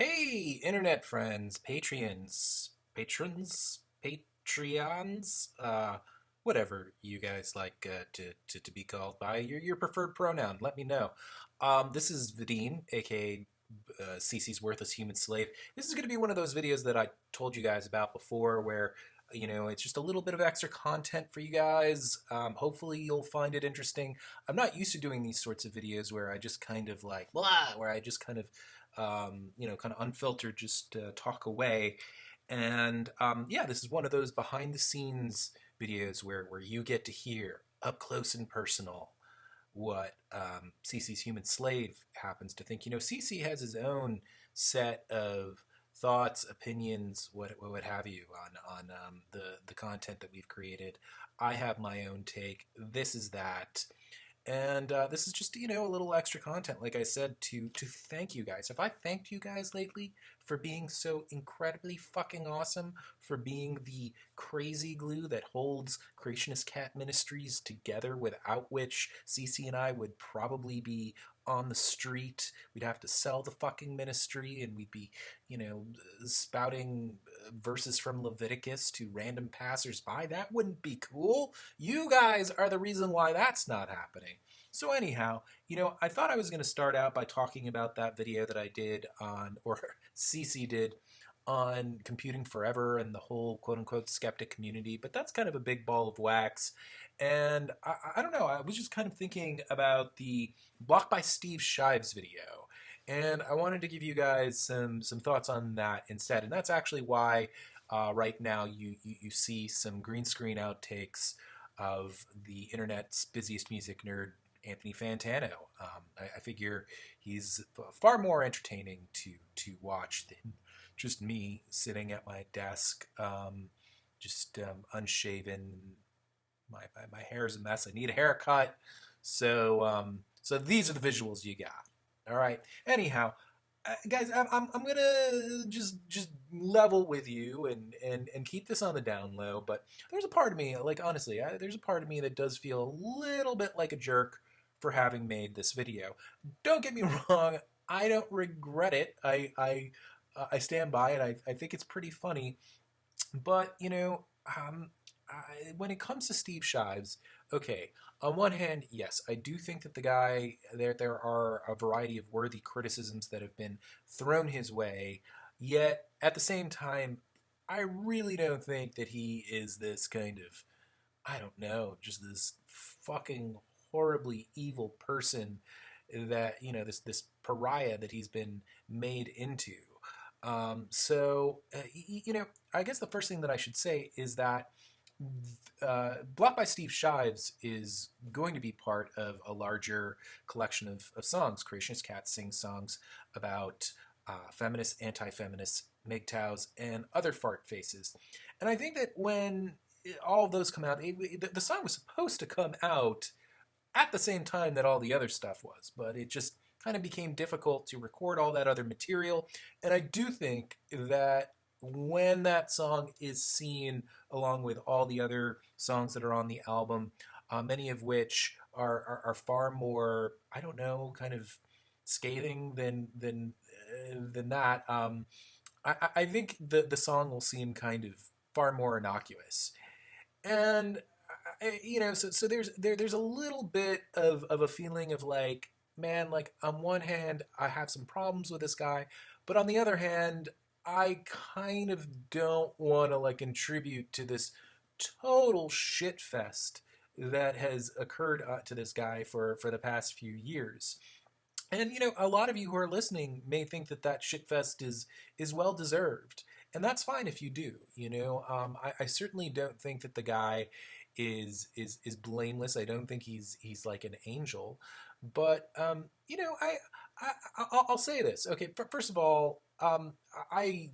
Hey, internet friends, Patreons, whatever you guys like to be called by, your preferred pronoun. Let me know. This is Vadim, aka CC's Worthless Human Slave. This is going to be one of those videos that I told you guys about before where, it's just a little bit of extra content for you guys. Hopefully you'll find it interesting. I'm not used to doing these sorts of videos where I just kind of like, blah, where I just kind of, kind of unfiltered, just talk away. And yeah, this is one of those behind the scenes videos where you get to hear up close and personal what CC's human slave happens to think. CC has his own set of thoughts, opinions, what have you on the content that we've created. I have my own take. This is that. And this is just, a little extra content, like I said, to thank you guys. Have I thanked you guys lately for being so incredibly fucking awesome, for being the crazy glue that holds Creationist Cat Ministries together, without which CC and I would probably be on the street. We'd have to sell the fucking ministry, and we'd be, spouting verses from Leviticus to random passersby. That wouldn't be cool. You guys are the reason why that's not happening. So anyhow, I thought I was going to start out by talking about that video that I did on, or CC did, on computing forever and the whole quote-unquote skeptic community, but that's kind of a big ball of wax. And I don't know, I was just kind of thinking about the Blocked by Steve Shives video, and I wanted to give you guys some thoughts on that instead. And that's actually why right now you see some green screen outtakes of the internet's busiest music nerd, Anthony Fantano. I figure he's far more entertaining to watch than just me sitting at my desk, just unshaven. My hair is a mess. I need a haircut. So these are the visuals you got. All right. Anyhow, guys, I'm gonna just level with you and keep this on the down low. But there's a part of me, like honestly, there's a part of me that does feel a little bit like a jerk for having made this video. Don't get me wrong, I don't regret it. I stand by it. I think it's pretty funny. But when it comes to Steve Shives, okay, on one hand, yes, I do think that the guy there are a variety of worthy criticisms that have been thrown his way. Yet at the same time, I really don't think that he is this kind of, I don't know, just this fucking horribly evil person that this pariah that he's been made into. I guess the first thing that I should say is that Blocked by Steve Shives is going to be part of a larger collection of songs. Creationist Cat sings songs about feminists, anti-feminists, MGTOWs, and other fart faces. And I think that when all of those come out, the song was supposed to come out at the same time that all the other stuff was, but it just kind of became difficult to record all that other material. And I do think that when that song is seen along with all the other songs that are on the album, many of which are far more, I don't know, kind of scathing than that. I think the song will seem kind of far more innocuous. And so there's a little bit of a feeling of like, man, like on one hand I have some problems with this guy, but on the other hand I kind of don't want to like contribute to this total shit fest that has occurred to this guy for the past few years. And a lot of you who are listening may think that that shitfest is well deserved, and that's fine if you do. I certainly don't think that the guy is blameless. I don't think he's like an angel, but I'll say this. Okay, first of all, I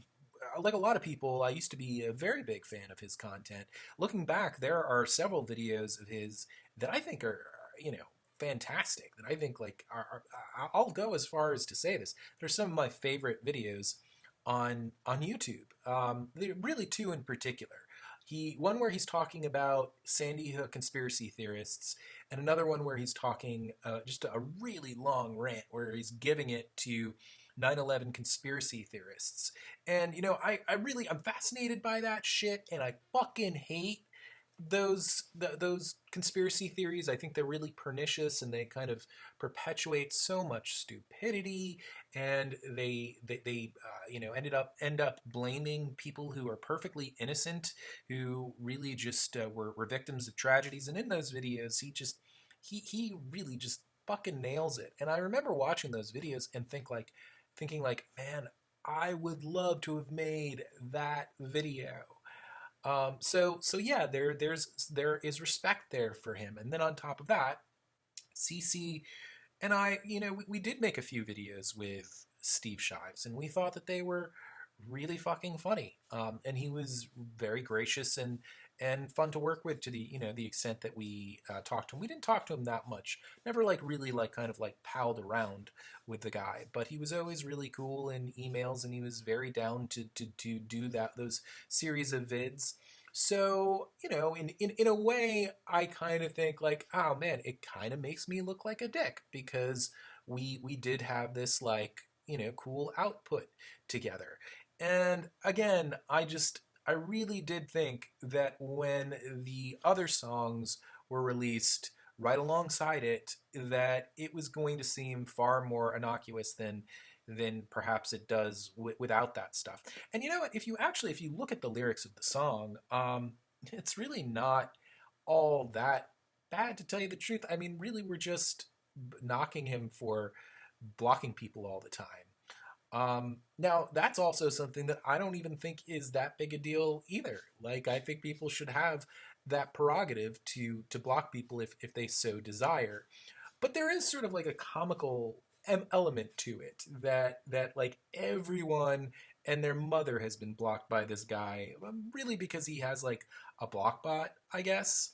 like a lot of people. I used to be a very big fan of his content. Looking back, there are several videos of his that I think are fantastic, that I think like I'll go as far as to say this. They're some of my favorite videos on YouTube. Really two in particular. One where he's talking about Sandy Hook conspiracy theorists, and another one where he's talking just a really long rant where he's giving it to 9/11 conspiracy theorists. And, I'm fascinated by that shit, and I fucking hate those conspiracy theories. I think they're really pernicious, and they kind of perpetuate so much stupidity, and they end up blaming people who are perfectly innocent, who really just were victims of tragedies. And in those videos, he really just fucking nails it. And I remember watching those videos and thinking like, man, I would love to have made that video. So yeah, there is respect there for him. And then on top of that, CC and I, we did make a few videos with Steve Shives, and we thought that they were really fucking funny. And he was very gracious and fun to work with, to the extent that we talked to him. We didn't talk to him that much. Never like really like kind of like palled around with the guy, but he was always really cool in emails, and he was very down to do those series of vids. So, in a way, I kind of think like, oh man, it kind of makes me look like a dick, because we did have this like, cool output together. And again, I really did think that when the other songs were released right alongside it, that it was going to seem far more innocuous than perhaps it does without that stuff. And you know what? If you look at the lyrics of the song, it's really not all that bad, to tell you the truth. I mean, really, we're just knocking him for blocking people all the time. Now, that's also something that I don't even think is that big a deal either. Like, I think people should have that prerogative to block people if they so desire. But there is sort of like a comical element to it, that like everyone and their mother has been blocked by this guy, really because he has like a block bot, I guess.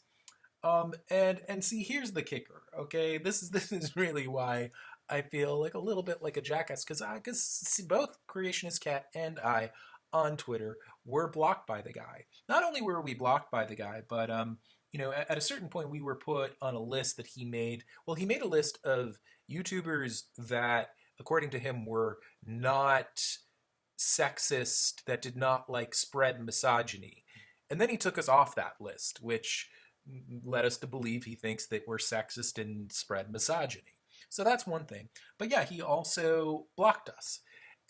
And see, here's the kicker. Okay, this is really why I feel like a little bit like a jackass, because both Creationist Cat and I on Twitter were blocked by the guy. Not only were we blocked by the guy, but at a certain point we were put on a list that he made. Well, he made a list of YouTubers that, according to him, were not sexist, that did not like spread misogyny. And then he took us off that list, which led us to believe he thinks that we're sexist and spread misogyny. So that's one thing. But yeah, he also blocked us.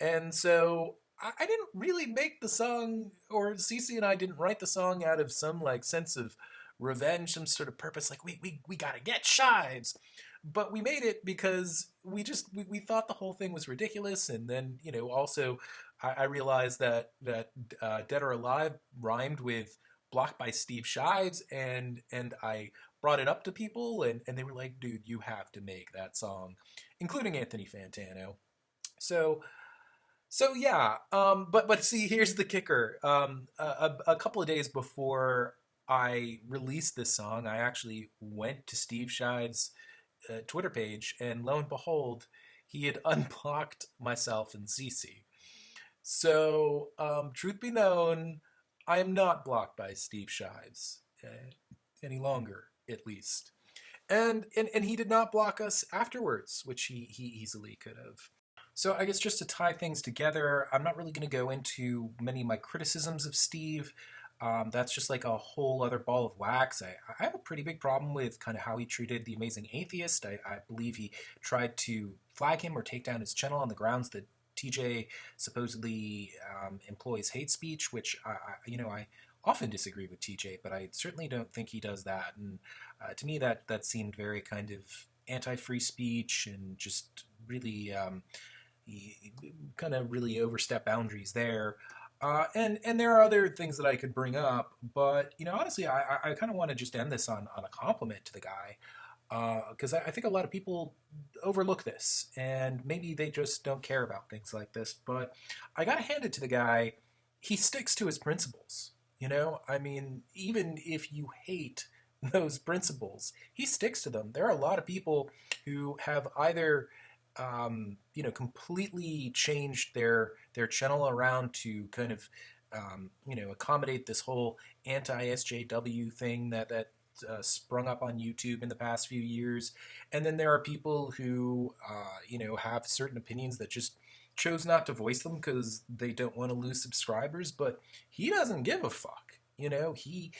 And so I didn't really make the song, or Cece and I didn't write the song out of some like sense of revenge, some sort of purpose, like we gotta get Shives. But we made it because we thought the whole thing was ridiculous. And then, also I realized that Dead or Alive rhymed with blocked by Steve Shives, and I brought it up to people, and they were like, dude, you have to make that song, including Anthony Fantano. So yeah, but see, here's the kicker. A couple of days before I released this song, I actually went to Steve Shives' Twitter page, and lo and behold, he had unblocked myself and Cece. So, truth be known, I am not blocked by Steve Shives any longer, at least. And he did not block us afterwards, which he easily could have. So I guess just to tie things together, I'm not really going to go into many of my criticisms of Steve. That's just like a whole other ball of wax. I have a pretty big problem with kind of how he treated The Amazing Atheist. I believe he tried to flag him or take down his channel on the grounds that TJ supposedly employs hate speech, which I often disagree with TJ, but I certainly don't think he does that. And to me, that seemed very kind of anti-free speech, and just really he kind of really overstepped boundaries there. And there are other things that I could bring up, but honestly, I kind of want to just end this on a compliment to the guy, because I think a lot of people overlook this, and maybe they just don't care about things like this. But I gotta hand it to the guy; he sticks to his principles. I mean, even if you hate those principles, he sticks to them. There are a lot of people who have either completely changed their channel around to kind of accommodate this whole anti-SJW thing that sprung up on YouTube in the past few years, and then there are people who have certain opinions that just chose not to voice them because they don't want to lose subscribers, but he doesn't give a fuck. You know, he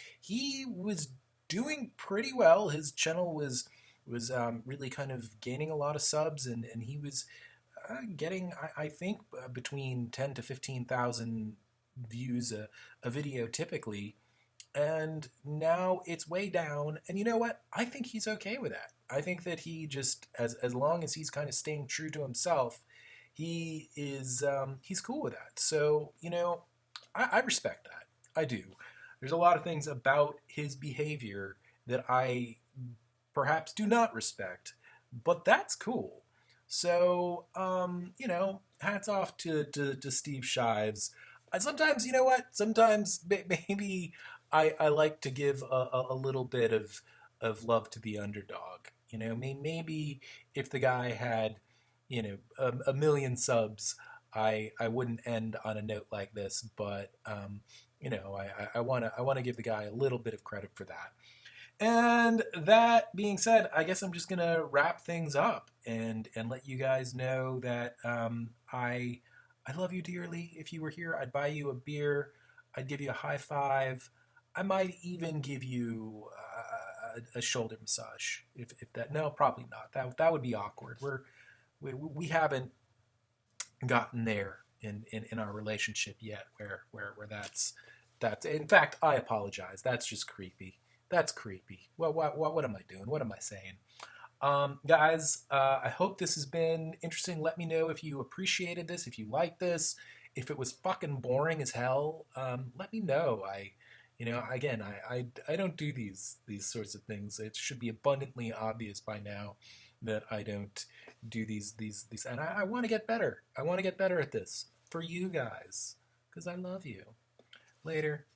was doing pretty well. His channel was really kind of gaining a lot of subs, and he was getting, I think, between 10 to 15,000 views a video typically. And now it's way down. And you know what? I think he's okay with that. I think that he just, as long as he's kind of staying true to himself, he's cool with that. So I respect that. I do. There's a lot of things about his behavior that I perhaps do not respect, but that's cool. So, hats off to Steve Shives. Sometimes, you know what? Sometimes maybe I like to give a little bit of love to the underdog. Maybe if the guy had, a million subs, I wouldn't end on a note like this. But I wanna give the guy a little bit of credit for that. And that being said, I guess I'm just gonna wrap things up and let you guys know that I love you dearly. If you were here, I'd buy you a beer. I'd give you a high five. I might even give you a shoulder massage. If that, no, probably not. That would be awkward. We haven't gotten there in our relationship yet where that's in fact, I apologize. That's just creepy. That's creepy. What am I doing? What am I saying? Guys, I hope this has been interesting. Let me know if you appreciated this, if you liked this, if it was fucking boring as hell. Let me know. Again, I don't do these sorts of things. It should be abundantly obvious by now that I don't do these, and I want to get better. I want to get better at this for you guys because I love you. Later.